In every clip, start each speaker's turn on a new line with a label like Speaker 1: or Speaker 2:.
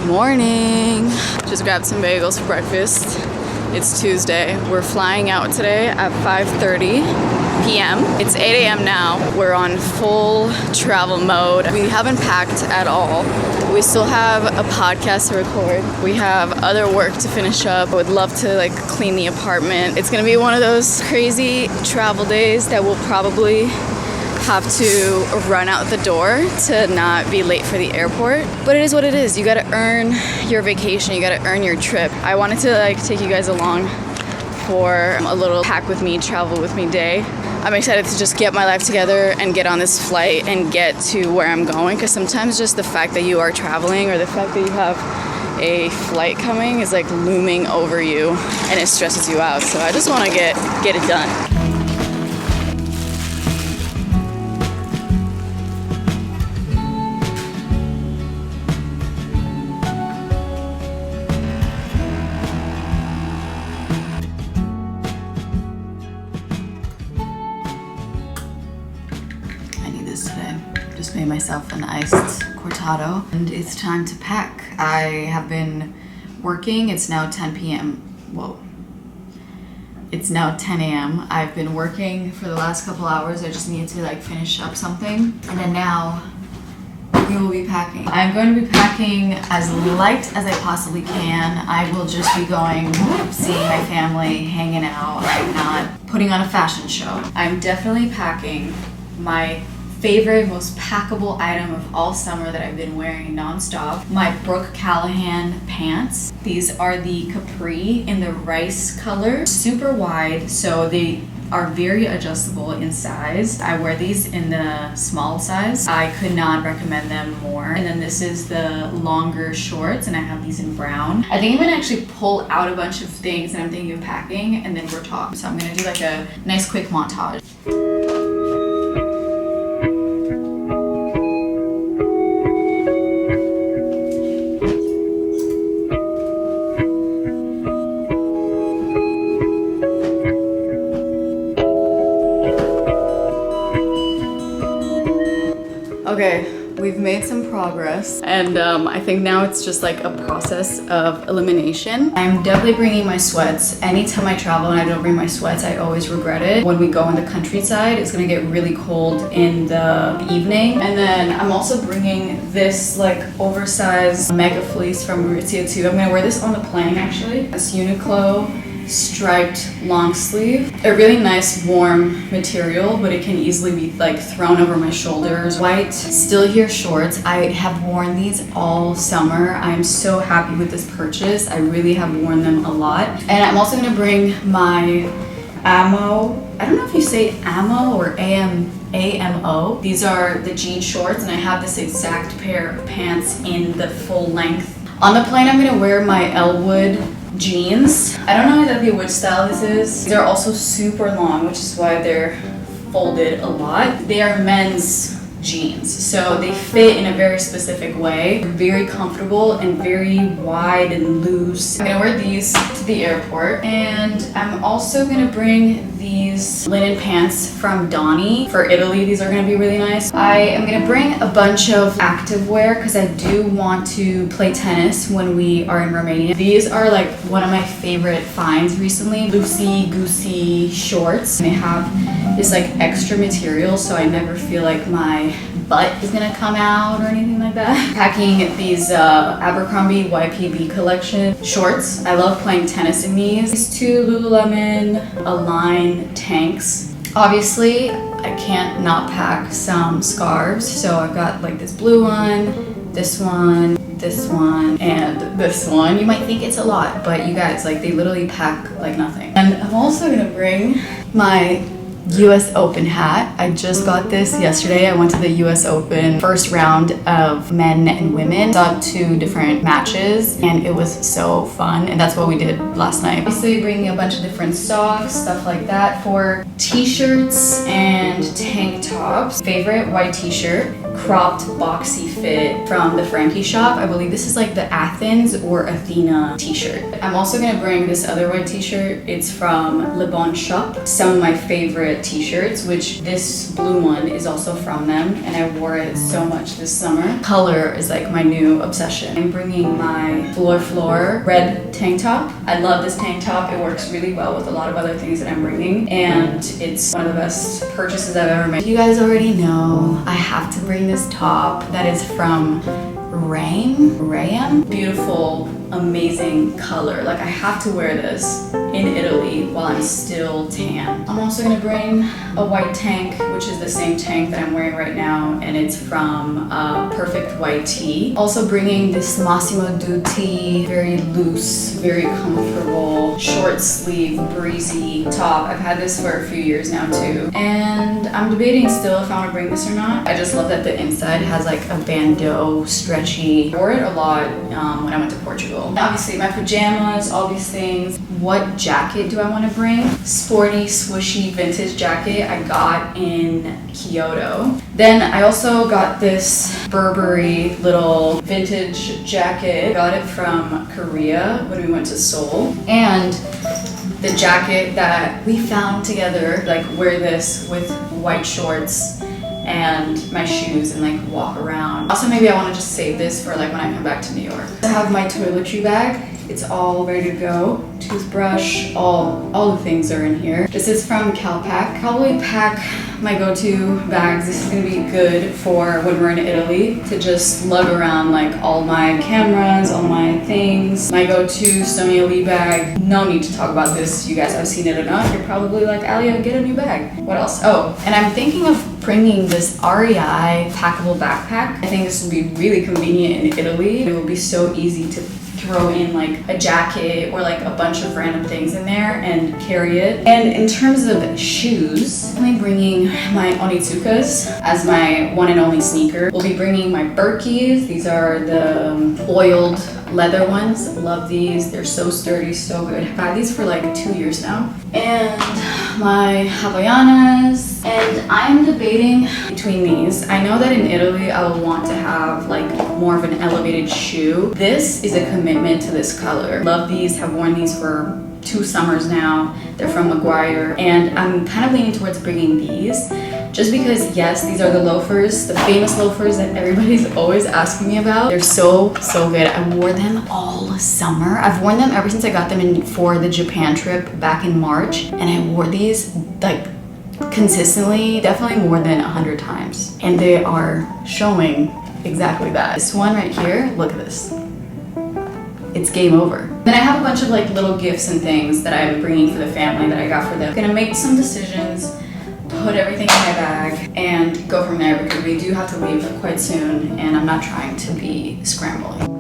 Speaker 1: Morning. Just grabbed some bagels for breakfast. It's Tuesday. We're flying out today at 5:30 p.m. It's 8 a.m. now. We're on full travel mode. We haven't packed at all. We still have a podcast to record. We have other work to finish up. I would love to clean the apartment. It's gonna be one of those crazy travel days that we'll probably have to run out the door to not be late for the airport. But it is what it is. You gotta earn your vacation. You gotta earn your trip. I wanted to take you guys along for a little pack with me, travel with me day. I'm excited to just get my life together and get on this flight and get to where I'm going, because sometimes just the fact that you are traveling or the fact that you have a flight coming is looming over you and it stresses you out. So I just want to get it done. Just made myself an iced cortado and it's time to pack. I have been working. It's now 10 p.m. Whoa. It's now 10 a.m. I've been working for the last couple hours. I just needed to finish up something. And then now we will be packing. I'm going to be packing as light as I possibly can. I will just be going, seeing my family, hanging out. I'm not putting on a fashion show. I'm definitely packing my favorite, most packable item of all summer that I've been wearing nonstop. My Brooke Callahan pants. These are the capri in the rice color. Super wide, so they are very adjustable in size. I wear these in the small size. I could not recommend them more. And then this is the longer shorts, and I have these in brown. I think I'm gonna actually pull out a bunch of things that I'm thinking of packing, and then we're talking. So I'm gonna do a nice quick montage. Okay, we've made some progress, and I think now it's just a process of elimination. I'm definitely bringing my sweats. Anytime I travel and I don't bring my sweats, I always regret it. When we go in the countryside, it's gonna get really cold in the evening. And then I'm also bringing this oversized mega fleece from Maurizio too. I'm gonna wear this on the plane actually. This Uniqlo striped long sleeve. A really nice warm material, but it can easily be thrown over my shoulders. White Still Here shorts. I have worn these all summer. I'm so happy with this purchase. I really have worn them a lot. And I'm also gonna bring my Amo. I don't know if you say Amo or AMO. These are the jean shorts, and I have this exact pair of pants in the full length. On the plane, I'm gonna wear my Elwood jeans. I don't know exactly which style this is. They're also super long, which is why they're folded a lot. They are men's jeans, so they fit in a very specific way. Very comfortable and very wide and loose. I'm gonna wear these to the airport, and I'm also gonna bring these linen pants from Donny for Italy. These are gonna be really nice. I am gonna bring a bunch of activewear because I do want to play tennis when we are in Romania. These are one of my favorite finds recently. Loosey goosey shorts. They have this extra material, so I never feel like my butt is gonna come out or anything like that. Packing these Abercrombie YPB collection shorts. I love playing tennis in these. These two Lululemon Align tanks. Obviously, I can't not pack some scarves, so I've got this blue one, this one, and this one. You might think it's a lot, but you guys, they literally pack like nothing. And I'm also gonna bring my US Open hat. I just got this yesterday. I went to the US Open first round of men and women. Saw 2 different matches and it was so fun, and that's what we did last night. Obviously bringing a bunch of different socks, stuff like that. For t-shirts and tank tops, favorite white t-shirt. cropped boxy fit from the Frankie shop. I believe this is like the Athens or Athena t-shirt. I'm also gonna bring this other white t-shirt. It's from Le Bon Shop. Some of my favorite t-shirts, which this blue one is also from them, and I wore it so much this summer. Color is like my new obsession. I'm bringing my Floor red tank top. I love this tank top. It works really well with a lot of other things that I'm bringing, and it's one of the best purchases I've ever made. You guys already know I have to bring this top that is from Ram. Beautiful, amazing color. Like, I have to wear this in Italy while I'm still tan. I'm also gonna bring a white tank, which is the same tank that I'm wearing right now, and it's from Perfect White Tee. Also bringing this Massimo Dutti, very loose, very comfortable, short sleeve, breezy top. I've had this for a few years now too. And I'm debating still if I wanna bring this or not. I just love that the inside has like a bandeau, stretchy. I wore it a lot when I went to Portugal. Obviously my pajamas, all these things. What jacket do I want to bring? Sporty, swooshy, vintage jacket I got in Kyoto. Then I also got this Burberry little vintage jacket. Got it from Korea when we went to Seoul. And the jacket that we found together, like wear this with white shorts and my shoes and like walk around. Also, maybe I want to just save this for like when I come back to New York. I have my toiletry bag. It's all ready to go. Toothbrush, all the things are in here. This is from Calpac. Probably pack my go-to bags. This is gonna be good for when we're in Italy to just lug around like all my cameras, all my things. My go-to Sonia Lee bag. No need to talk about this. You guys have seen it enough. You're probably like, Alia, get a new bag. What else? Oh, and I'm thinking of bringing this REI packable backpack. I think this will be really convenient in Italy. It will be so easy to throw in like a jacket or like a bunch of random things in there and carry it. And in terms of shoes, I'm bringing my Onitsukas as my one and only sneaker. We'll be bringing my Birkies. These are the oiled leather ones. Love these. They're so sturdy, so good. I've had these for like 2 years now. And my Havaianas. And I'm debating between these. I know that in Italy I will want to have like more of an elevated shoe. This is a commitment to this color. Love these. Have worn these for 2 summers now. They're from Maguire, and I'm kind of leaning towards bringing these just because, yes, these are the loafers, the famous loafers that everybody's always asking me about. They're so good. I wore them all summer. I've worn them ever since I got them in for the Japan trip back in March, and I wore these like consistently, definitely more than 100 times, and they are showing exactly that. This one right here, look at this. It's game over. Then I have a bunch of like little gifts and things that I'm bringing for the family that I got for them. I'm gonna make some decisions, put everything in my bag, and go from there because we do have to leave quite soon, and I'm not trying to be scrambling.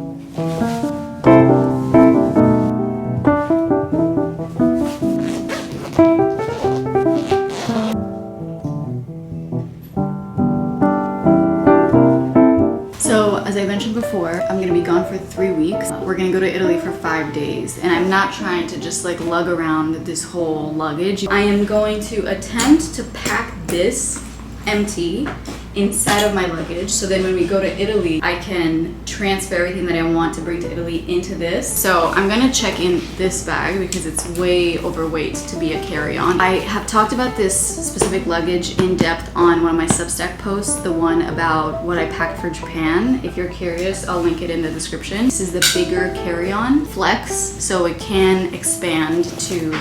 Speaker 1: As I mentioned before, I'm gonna be gone for 3 weeks. We're gonna go to Italy for 5 days, and I'm not trying to just like lug around this whole luggage. I am going to attempt to pack this empty inside of my luggage, so then when we go to Italy, I can transfer everything that I want to bring to Italy into this. So I'm gonna check in this bag because it's way overweight to be a carry-on. I have talked about this specific luggage in depth on one of my Substack posts, the one about what I packed for Japan. If you're curious, I'll link it in the description. This is the bigger carry-on flex, so it can expand to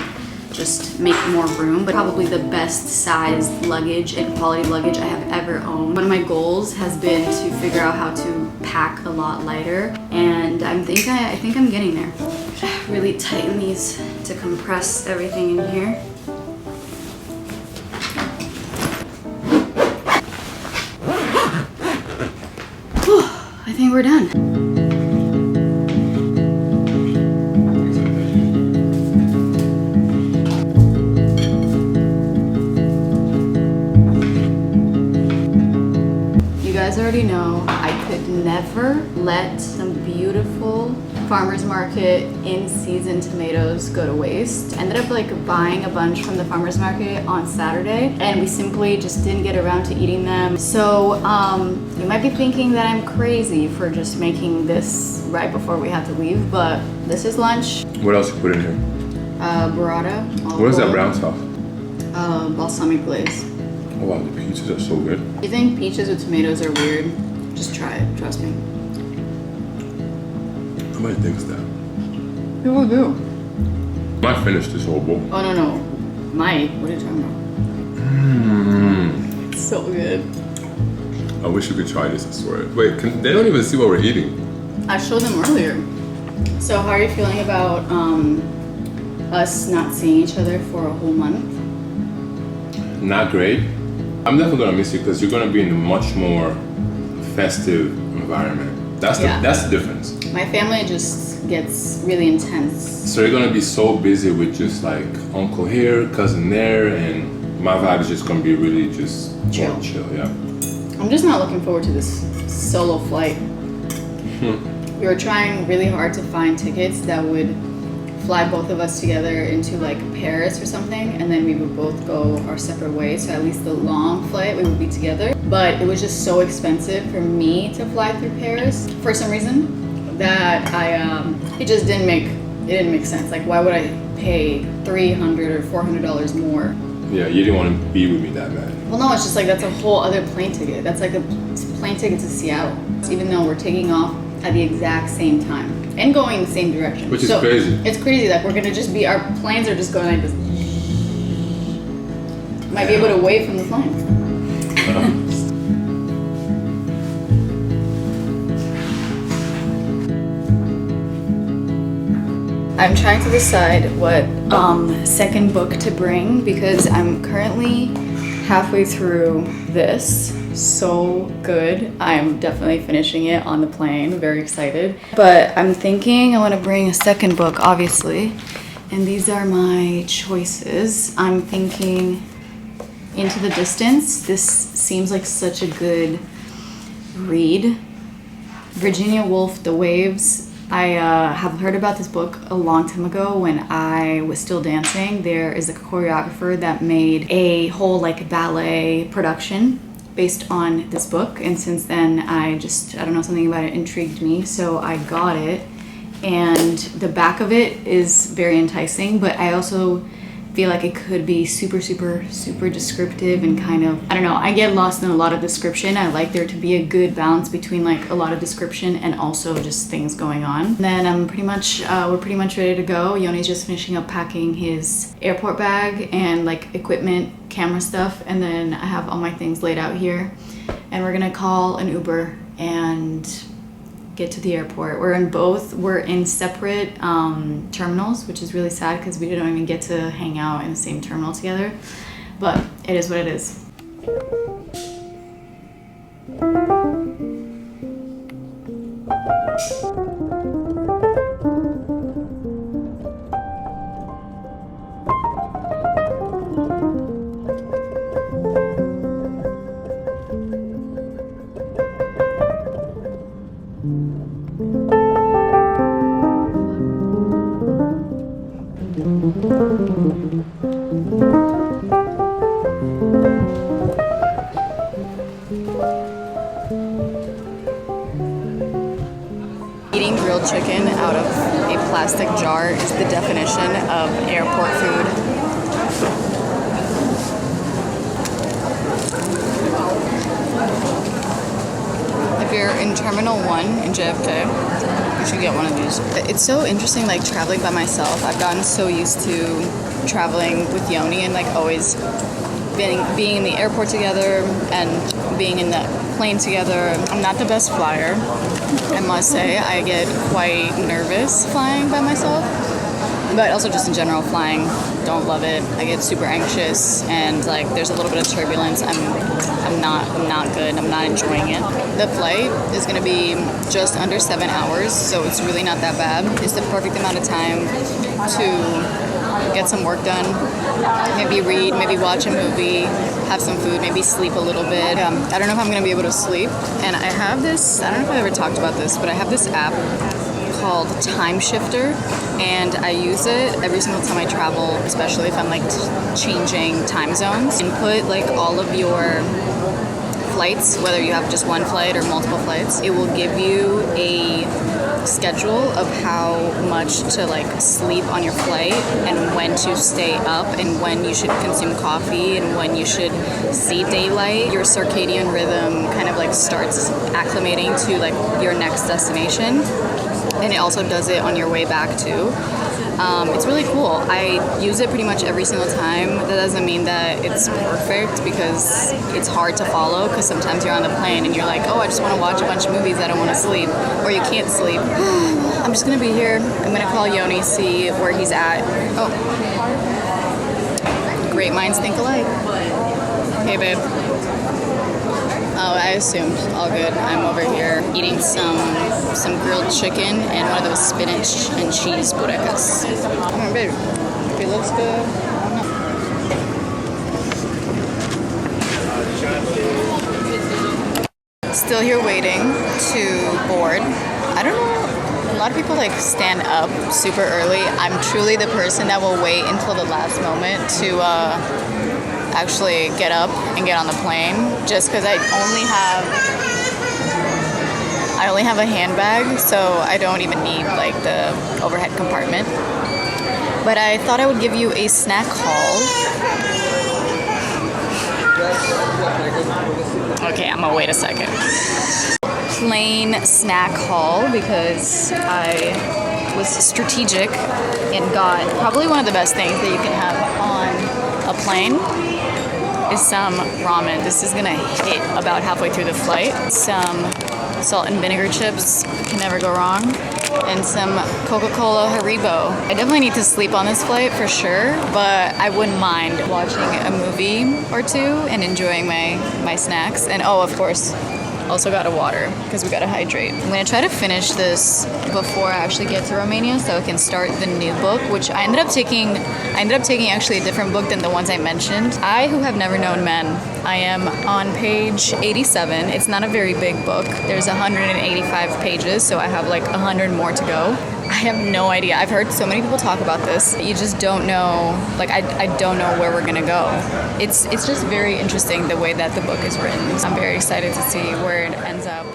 Speaker 1: just make more room, but probably the best sized luggage and quality luggage I have ever owned. One of my goals has been to figure out how to pack a lot lighter, and I think I'm getting there. Really tighten these to compress everything in here. Whew, I think we're done. You guys already know I could never let some beautiful farmer's market in season tomatoes go to waste. Ended up like buying a bunch from the farmer's market on Saturday, and we simply just didn't get around to eating them. So you might be thinking that I'm crazy for just making this right before we had to leave, but this is lunch.
Speaker 2: What else you put in here?
Speaker 1: Burrata.
Speaker 2: What is that brown sauce?
Speaker 1: Balsamic glaze.
Speaker 2: Oh wow, the peaches are so good.
Speaker 1: You think peaches with tomatoes are weird? Just try it, trust me.
Speaker 2: Nobody thinks that.
Speaker 1: People do.
Speaker 2: I might finish this whole bowl.
Speaker 1: Oh no. Might? What are you talking about? It's so good.
Speaker 2: I wish you could try this, I swear. Wait, they don't even see what we're eating.
Speaker 1: I showed them earlier. So how are you feeling about us not seeing each other for a whole month?
Speaker 2: Not great. I'm definitely gonna miss you because you're gonna be in a much more festive environment. That's the difference.
Speaker 1: My family just gets really intense.
Speaker 2: So you're gonna be so busy with just like uncle here, cousin there, and my vibe is just gonna be really just
Speaker 1: chill.
Speaker 2: Yeah.
Speaker 1: I'm just not looking forward to this solo flight. We were trying really hard to find tickets that would fly both of us together into like Paris or something, and then we would both go our separate ways, so at least the long flight we would be together. But it was just so expensive for me to fly through Paris for some reason that it just didn't make sense. Like, why would I pay $300 or $400 more?
Speaker 2: Yeah, you didn't want to be with me that bad.
Speaker 1: Well, no, it's just like that's a whole other plane ticket. That's like a plane ticket to Seattle, even though we're taking off at the exact same time and going in the same direction.
Speaker 2: Which is crazy.
Speaker 1: It's crazy that we're gonna just be, our planes are just going like this. Might be able to wave from the plane. I'm trying to decide what second book to bring because I'm currently halfway through this. So good. I'm definitely finishing it on the plane. Very excited. But I'm thinking I want to bring a second book, obviously. And these are my choices. I'm thinking Into the Distance. This seems like such a good read. Virginia Woolf, The Waves. I have heard about this book a long time ago when I was still dancing. There is a choreographer that made a whole like ballet production based on this book, and since then I don't know, something about it intrigued me, so I got it. And the back of it is very enticing, but I also feel like it could be super descriptive and kind of, I don't know, I get lost in a lot of description. I like there to be a good balance between like a lot of description and also just things going on. And then we're pretty much ready to go. Yoni's just finishing up packing his airport bag and like equipment, camera stuff, and then I have all my things laid out here. And we're gonna call an Uber and get to the airport. We're in separate terminals, which is really sad because we didn't even get to hang out in the same terminal together, but it is what it is. Eating grilled chicken out of a plastic jar is the definition of airport food. If you're in Terminal 1 in JFK, you should get one of these. It's so interesting, like traveling by myself. I've gotten so used to traveling with Yoni and like always being in the airport together and being in the plane together. I'm not the best flyer, I must say. I get quite nervous flying by myself, but also just in general flying, don't love it. I get super anxious and like there's a little bit of turbulence. I'm not good. I'm not enjoying it. The flight is going to be just under 7 hours, so it's really not that bad. It's the perfect amount of time to get some work done, maybe read, maybe watch a movie, have some food, maybe sleep a little bit. I don't know if I'm going to be able to sleep. And I have this, I don't know if I ever talked about this, but I have this app called Time Shifter, and I use it every single time I travel, especially if I'm like changing time zones. Input like all of your flights, whether you have just one flight or multiple flights. It will give you a schedule of how much to like sleep on your flight and when to stay up and when you should consume coffee and when you should see daylight. Your circadian rhythm kind of like starts acclimating to like your next destination, and it also does it on your way back too. It's really cool. I use it pretty much every single time. That doesn't mean that it's perfect because it's hard to follow, because sometimes you're on the plane and you're like, oh, I just want to watch a bunch of movies, I don't want to sleep, or you can't sleep. I'm just going to be here. I'm going to call Yoni, see where he's at. Oh. Great minds think alike. Hey, babe. Oh, I assumed. All good. I'm over here eating some grilled chicken and one of those spinach and cheese burritos. Come on, babe. If it looks good, I don't know. Still here waiting to board. I don't know. A lot of people like stand up super early. I'm truly the person that will wait until the last moment to actually get up and get on the plane, just because I only have a handbag, so I don't even need like the overhead compartment. But I thought I would give you a snack haul. Okay, I'm gonna wait a second. Plain snack haul, because I was strategic and got probably one of the best things that you can have on a plane is some ramen. This is gonna hit about halfway through the flight. Some salt and vinegar chips, can never go wrong, and some Coca-Cola Haribo. I definitely need to sleep on this flight for sure, but I wouldn't mind watching a movie or two and enjoying my snacks. And oh, of course, also got a water because we gotta hydrate. I'm gonna try to finish this before I actually get to Romania so I can start the new book, which I ended up taking actually a different book than the ones I mentioned. I, who have never known men, I am on page 87. It's not a very big book. There's 185 pages, so I have like 100 more to go. I have no idea. I've heard so many people talk about this. You just don't know, like I don't know where we're gonna go. It's just very interesting the way that the book is written. I'm very excited to see where it ends up.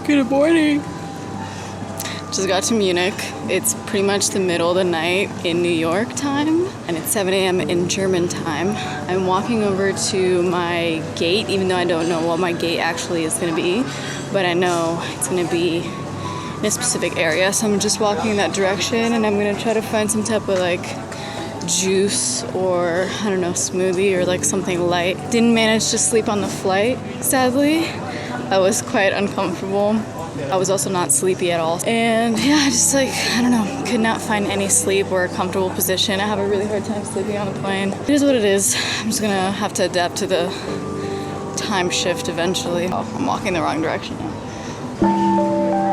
Speaker 1: Good morning. Just got to Munich. It's pretty much the middle of the night in New York time, and it's 7 a.m. in German time. I'm walking over to my gate, even though I don't know what my gate actually is going to be, but I know it's going to be in a specific area, so I'm just walking in that direction, and I'm going to try to find some type of like juice or, I don't know, smoothie or like something light. Didn't manage to sleep on the flight, sadly. I was quite uncomfortable. I was also not sleepy at all. And yeah, just like, I don't know, could not find any sleep or a comfortable position. I have a really hard time sleeping on the plane. It is what it is. I'm just gonna have to adapt to the time shift eventually. Oh, I'm walking the wrong direction now.